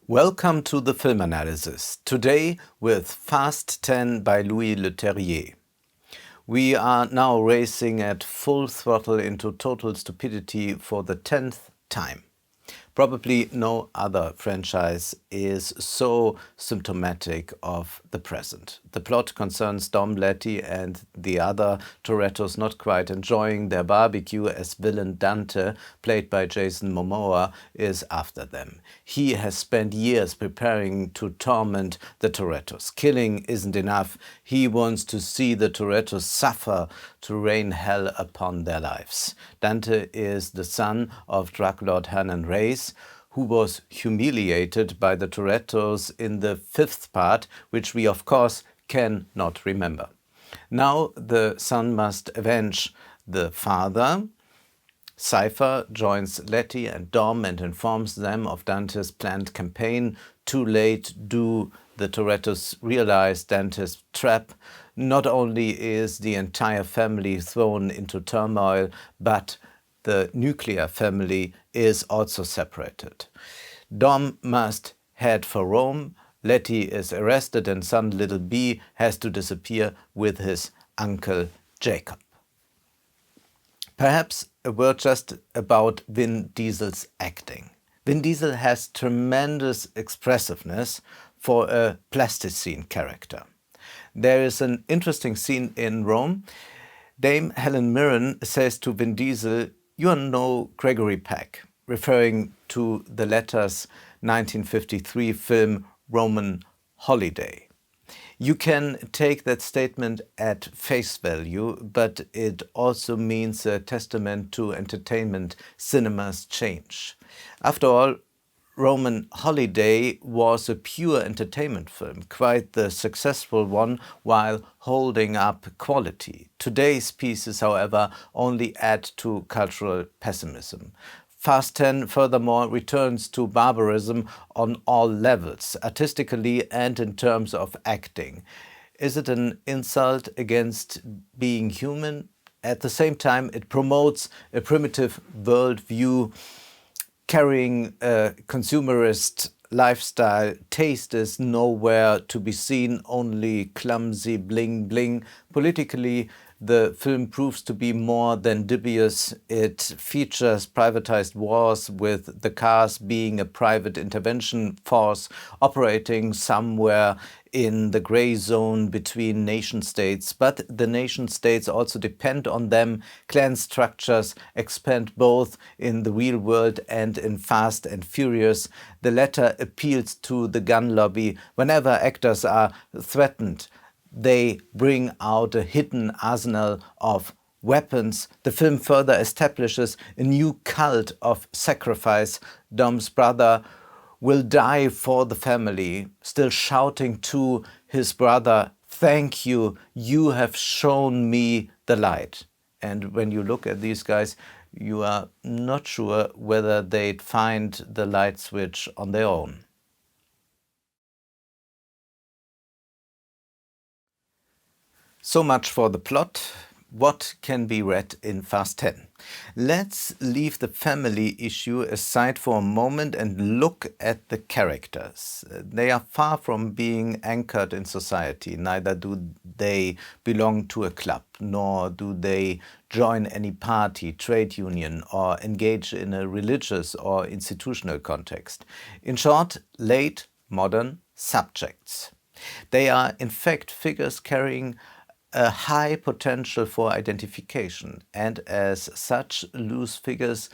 Welcome to the film analysis. Today with Fast 10 by Louis Leterrier. We are now racing at full throttle into total stupidity for the 10th time. Probably no other franchise is so symptomatic of the present. The plot concerns Dom Letty and the other Torettos not quite enjoying their barbecue as villain Dante, played by Jason Momoa, is after them. He has spent years preparing to torment the Torettos. Killing isn't enough. He wants to see the Torettos suffer, to rain hell upon their lives. Dante is the son of drug lord Hernan Reyes, who was humiliated by the Torettos in the 5th part, which we of course cannot remember. Now the son must avenge the father. Cypher joins Letty and Dom and informs them of Dante's planned campaign. Too late do the Torettos realize Dante's trap. Not only is the entire family thrown into turmoil, but the nuclear family is also separated. Dom must head for Rome. Letty is arrested and son Little B has to disappear with his uncle Jacob. Perhaps a word just about Vin Diesel's acting. Vin Diesel has tremendous expressiveness for a plasticine character. There is an interesting scene in Rome. Dame Helen Mirren says to Vin Diesel, "You are no Gregory Peck," referring to the latter's 1953 film Roman Holiday. You can take that statement at face value, but it also means a testament to entertainment cinema's change. After all, Roman Holiday was a pure entertainment film, quite the successful one, while holding up quality. Today's pieces, however, only add to cultural pessimism. Fast 10, furthermore, returns to barbarism on all levels, artistically and in terms of acting. Is it an insult against being human? At the same time, it promotes a primitive worldview, carrying a consumerist lifestyle. Taste is nowhere to be seen, only clumsy bling bling. Politically, the film proves to be more than dubious. It features privatized wars, with the cars being a private intervention force operating somewhere in the gray zone between nation states. But the nation states also depend on them. Clan structures expand both in the real world and in Fast and Furious. The latter appeals to the gun lobby. Whenever actors are threatened, they bring out a hidden arsenal of weapons. The film further establishes a new cult of sacrifice. Dom's brother will die for the family, still shouting to his brother, "Thank you, you have shown me the light." And when you look at these guys, you are not sure whether they'd find the light switch on their own. So much for the plot. What can be read in Fast 10? Let's leave the family issue aside for a moment and look at the characters. They are far from being anchored in society. Neither do they belong to a club, nor do they join any party, trade union, or engage in a religious or institutional context. In short, late modern subjects. They are in fact figures carrying a high potential for identification, and as such, loose figures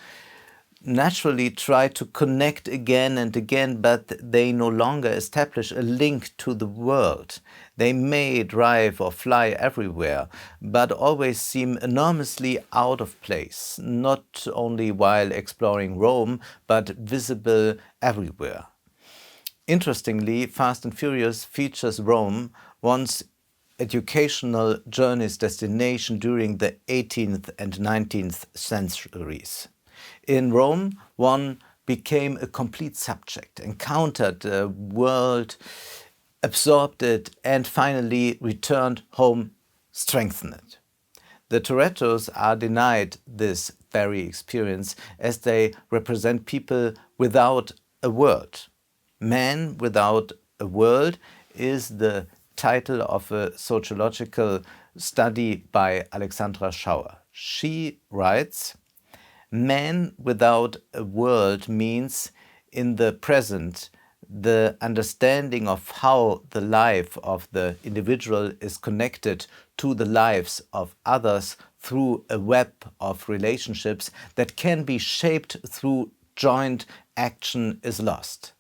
naturally try to connect again and again, but they no longer establish a link to the world. They may drive or fly everywhere, but always seem enormously out of place, not only while exploring Rome, but visible everywhere. Interestingly, Fast and Furious features Rome, once educational journey's destination during the 18th and 19th centuries. In Rome, one became a complete subject, encountered the world, absorbed it, and finally returned home strengthened. The Torettos are denied this very experience, as they represent people without a world. Man Without a World is the title of a sociological study by Alexandra Schauer. She writes, "Man without a world means, in the present, the understanding of how the life of the individual is connected to the lives of others through a web of relationships that can be shaped through joint action is lost.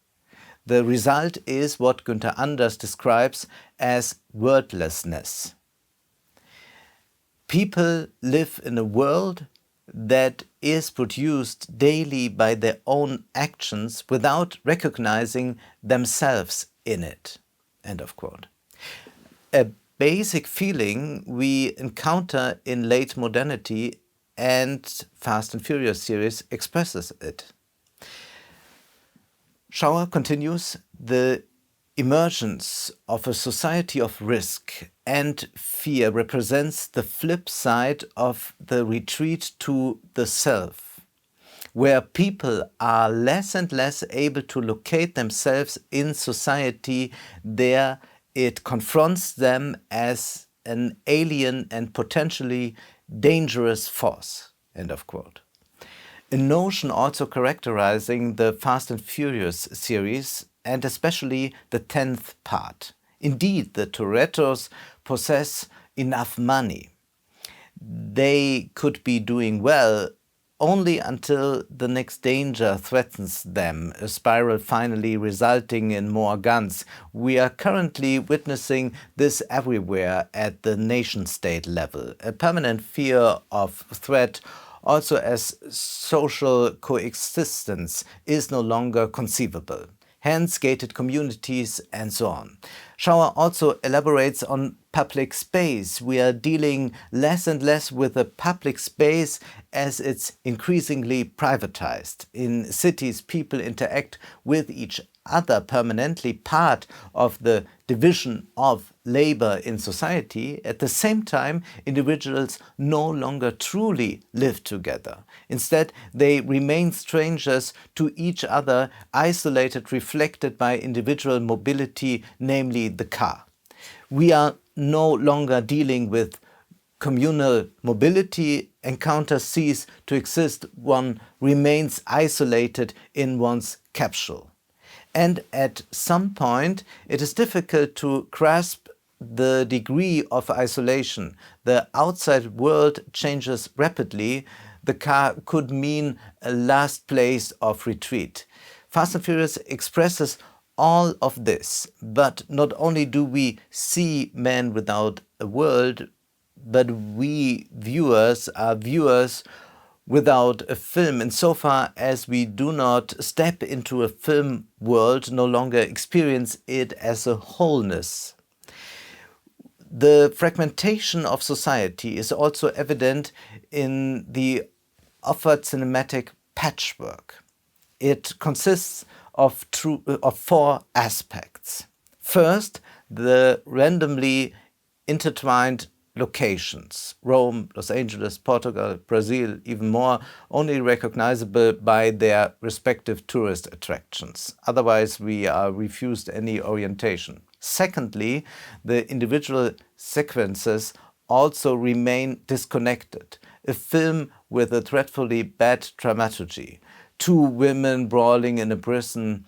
The result is what Günther Anders describes as wordlessness. People live in a world that is produced daily by their own actions without recognizing themselves in it." End of quote. A basic feeling we encounter in late modernity, and Fast and Furious series expresses it. Schauer continues, "The emergence of a society of risk and fear represents the flip side of the retreat to the self, where people are less and less able to locate themselves in society. There it confronts them as an alien and potentially dangerous force." End of quote. A notion also characterizing the Fast and Furious series, and especially the 10th part. Indeed, the Torettos possess enough money. They could be doing well only until the next danger threatens them, a spiral finally resulting in more guns. We are currently witnessing this everywhere at the nation-state level, a permanent fear of threat. Also, as social coexistence is no longer conceivable. Hence, gated communities and so on. Schauer also elaborates on public space. We are dealing less and less with a public space as it's increasingly privatized. In cities, people interact with each other permanently, part of the division of labor in society. At the same time, individuals no longer truly live together. Instead, they remain strangers to each other, isolated, reflected by individual mobility, namely the car. We are no longer dealing with communal mobility. Encounters cease to exist. One remains isolated in one's capsule. And at some point, it is difficult to grasp the degree of isolation. The outside world changes rapidly. The car could mean a last place of retreat. Fast and Furious expresses all of this, but not only do we see Man Without a World, but we viewers are viewers without a film, insofar as we do not step into a film world, no longer experience it as a wholeness. The fragmentation of society is also evident in the offered cinematic patchwork. It consists of four aspects. First, the randomly intertwined locations: Rome, Los Angeles, Portugal, Brazil, even more, only recognizable by their respective tourist attractions. Otherwise, we are refused any orientation. Secondly, the individual sequences also remain disconnected. A film with a dreadfully bad dramaturgy. Two women brawling in a prison,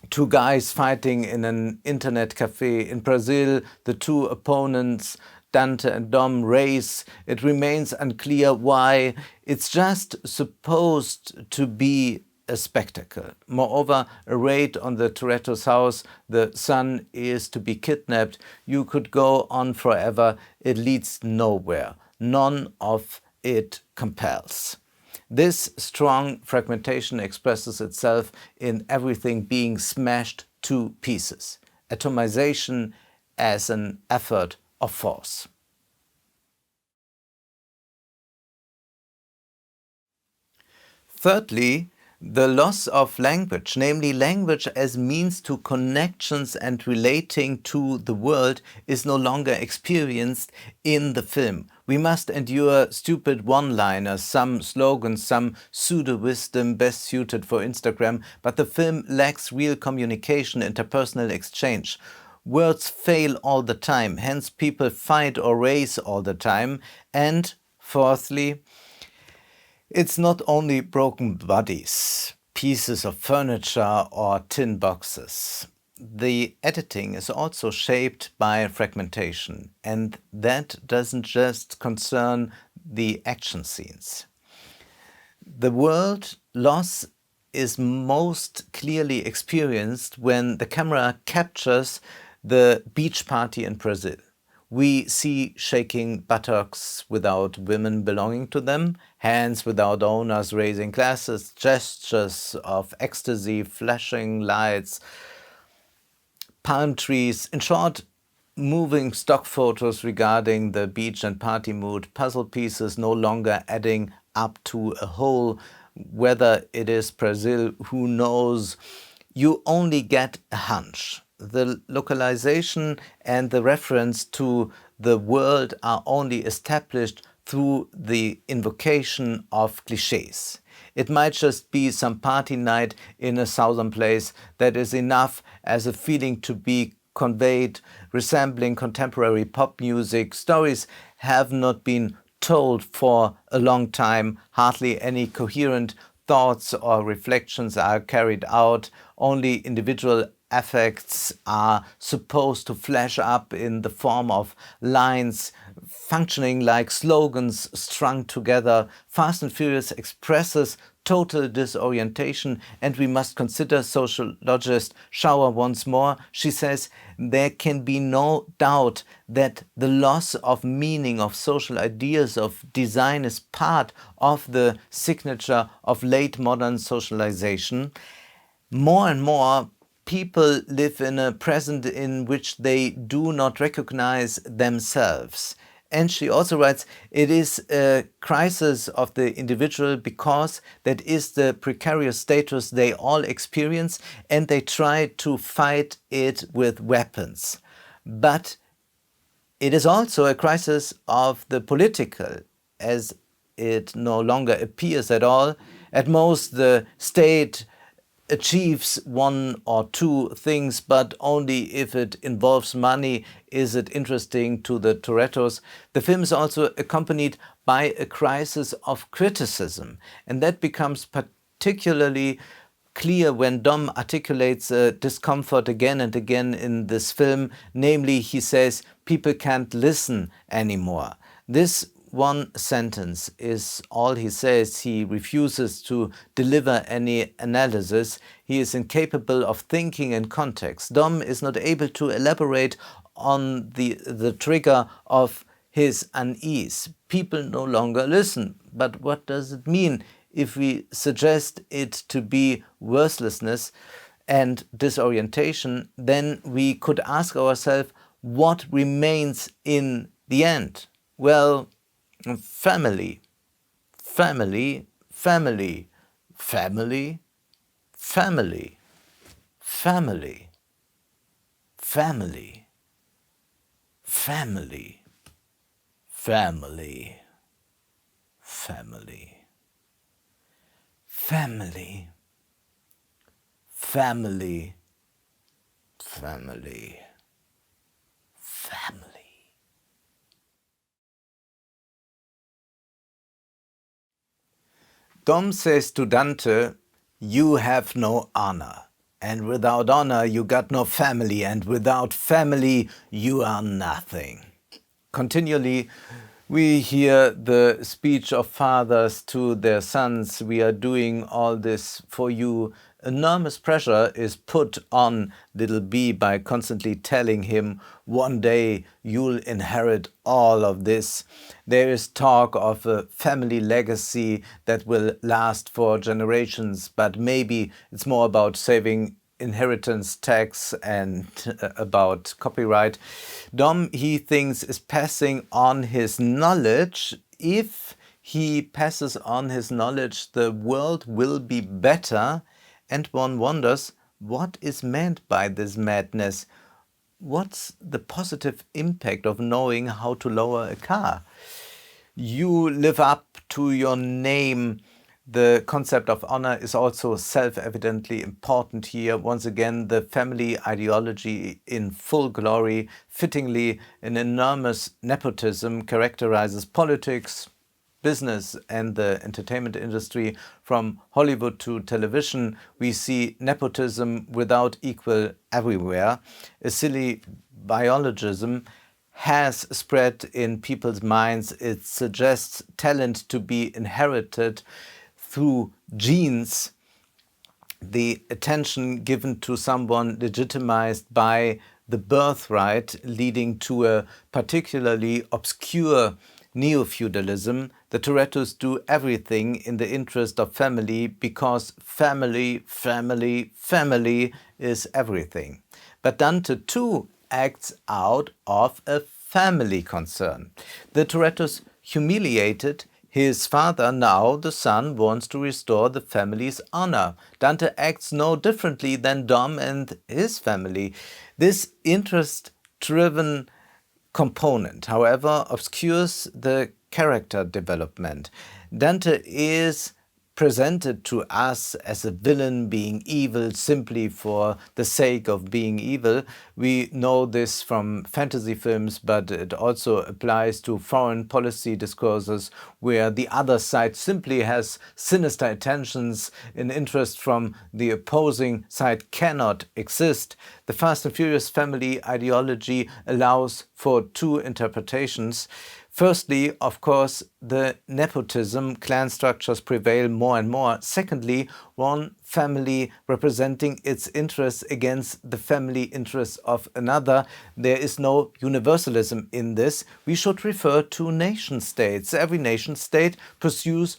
two guys fighting in an internet cafe. In Brazil, the two opponents, Dante and Dom Reyes. It remains unclear why. It's just supposed to be a spectacle. Moreover, a raid on the Toretto's house, the son is to be kidnapped. You could go on forever. It leads nowhere. None of it compels. This strong fragmentation expresses itself in everything being smashed to pieces. Atomization as an effort of force. Thirdly, The loss of language, namely language as means to connections and relating to the world, is no longer experienced in the film. We must endure stupid one-liners, some slogans, some pseudo-wisdom best suited for Instagram, but the film lacks real communication, interpersonal exchange. Words fail all the time, hence people fight or race all the time. And fourthly, it's not only broken bodies, pieces of furniture or tin boxes. The editing is also shaped by fragmentation, and that doesn't just concern the action scenes. The world loss is most clearly experienced when the camera captures the beach party in Brazil. We see shaking buttocks without women belonging to them, hands without owners raising glasses, gestures of ecstasy, flashing lights, palm trees. In short, moving stock photos regarding the beach and party mood, puzzle pieces no longer adding up to a whole. Whether it is Brazil, who knows? You only get a hunch. The localization and the reference to the world are only established through the invocation of cliches. It might just be some party night in a southern place that is enough as a feeling to be conveyed, resembling contemporary pop music. Stories have not been told for a long time. Hardly any coherent thoughts or reflections are carried out. Only individual affects are supposed to flash up in the form of lines functioning like slogans strung together. Fast and Furious expresses total disorientation, and we must consider sociologist Schauer once more. She says there can be no doubt that the loss of meaning of social ideas of design is part of the signature of late modern socialization. More and more people live in a present in which they do not recognize themselves. And she also writes, it is a crisis of the individual because that is the precarious status they all experience, and they try to fight it with weapons. But it is also a crisis of the political, as it no longer appears at all. At most, the state achieves one or two things, but only if it involves money is it interesting to the Torettos. The film is also accompanied by a crisis of criticism, and that becomes particularly clear when Dom articulates a discomfort again and again in this film. Namely, he says people can't listen anymore. This one sentence is all he says. He refuses to deliver any analysis. He is incapable of thinking in context. Dom is not able to elaborate on the trigger of his unease. People no longer listen. But what does it mean if we suggest it to be worthlessness and disorientation? Then we could ask ourselves, what remains in the end? Well, family, family, family, family, family, family, family, family, family, family, family, family, family, family. Dom says to Dante, you have no honor, and without honor you got no family, and without family you are nothing. Continually we hear the speech of fathers to their sons, we are doing all this for you. Enormous pressure is put on little B by constantly telling him, one day you'll inherit all of this. There is talk of a family legacy that will last for generations, but maybe it's more about saving inheritance tax and about copyright. Dom, he thinks, is passing on his knowledge if He passes on his knowledge the world will be better, and one wonders what is meant by this madness. What's the positive impact of knowing how to lower a car? You live up to your name. The concept of honor is also self-evidently important here. Once again, the family ideology in full glory. Fittingly, an enormous nepotism characterizes politics, business and the entertainment industry. From Hollywood to television, we see nepotism without equal everywhere. A silly biologism has spread in people's minds. It suggests talent to be inherited through genes, the attention given to someone legitimized by the birthright, leading to a particularly obscure neo-feudalism. The Torettos do everything in the interest of family because family, family, family is everything. But Dante too acts out of a family concern. The Torettos humiliated his father. Now the son wants to restore the family's honor. Dante acts no differently than Dom and his family. This interest-driven component, however, obscures the character development. Dante is presented to us as a villain being evil simply for the sake of being evil. We know this from fantasy films, but it also applies to foreign policy discourses where the other side simply has sinister intentions. An interest from the opposing side cannot exist. The Fast and Furious family ideology allows for two interpretations. Firstly, of course, the nepotism, clan structures prevail more and more. Secondly, one family representing its interests against the family interests of another. There is no universalism in this. We should refer to nation states. Every nation state pursues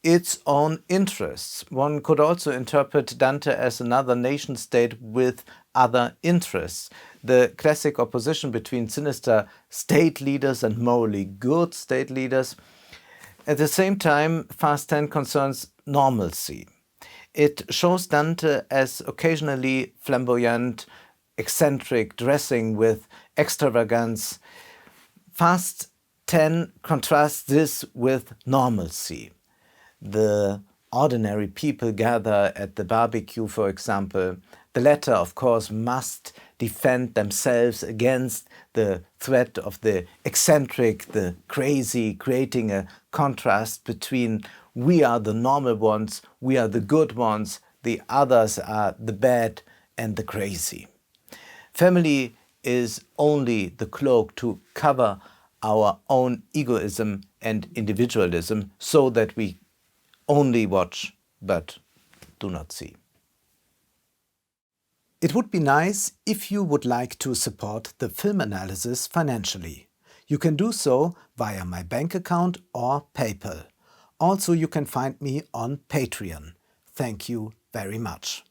its own interests. One could also interpret Dante as another nation state with other interests. The classic opposition between sinister state leaders and morally good state leaders. At the same time, Fast 10 concerns normalcy. It shows Dante as occasionally flamboyant, eccentric, dressing with extravagance. Fast 10 contrasts this with normalcy. The ordinary people gather at the barbecue, for example. The latter, of course, must defend themselves against the threat of the eccentric, the crazy, creating a contrast between we are the normal ones, we are the good ones, the others are the bad and the crazy. Family is only the cloak to cover our own egoism and individualism so that we only watch but do not see. It would be nice if you would like to support the film analysis financially. You can do so via my bank account or PayPal. Also, you can find me on Patreon. Thank you very much.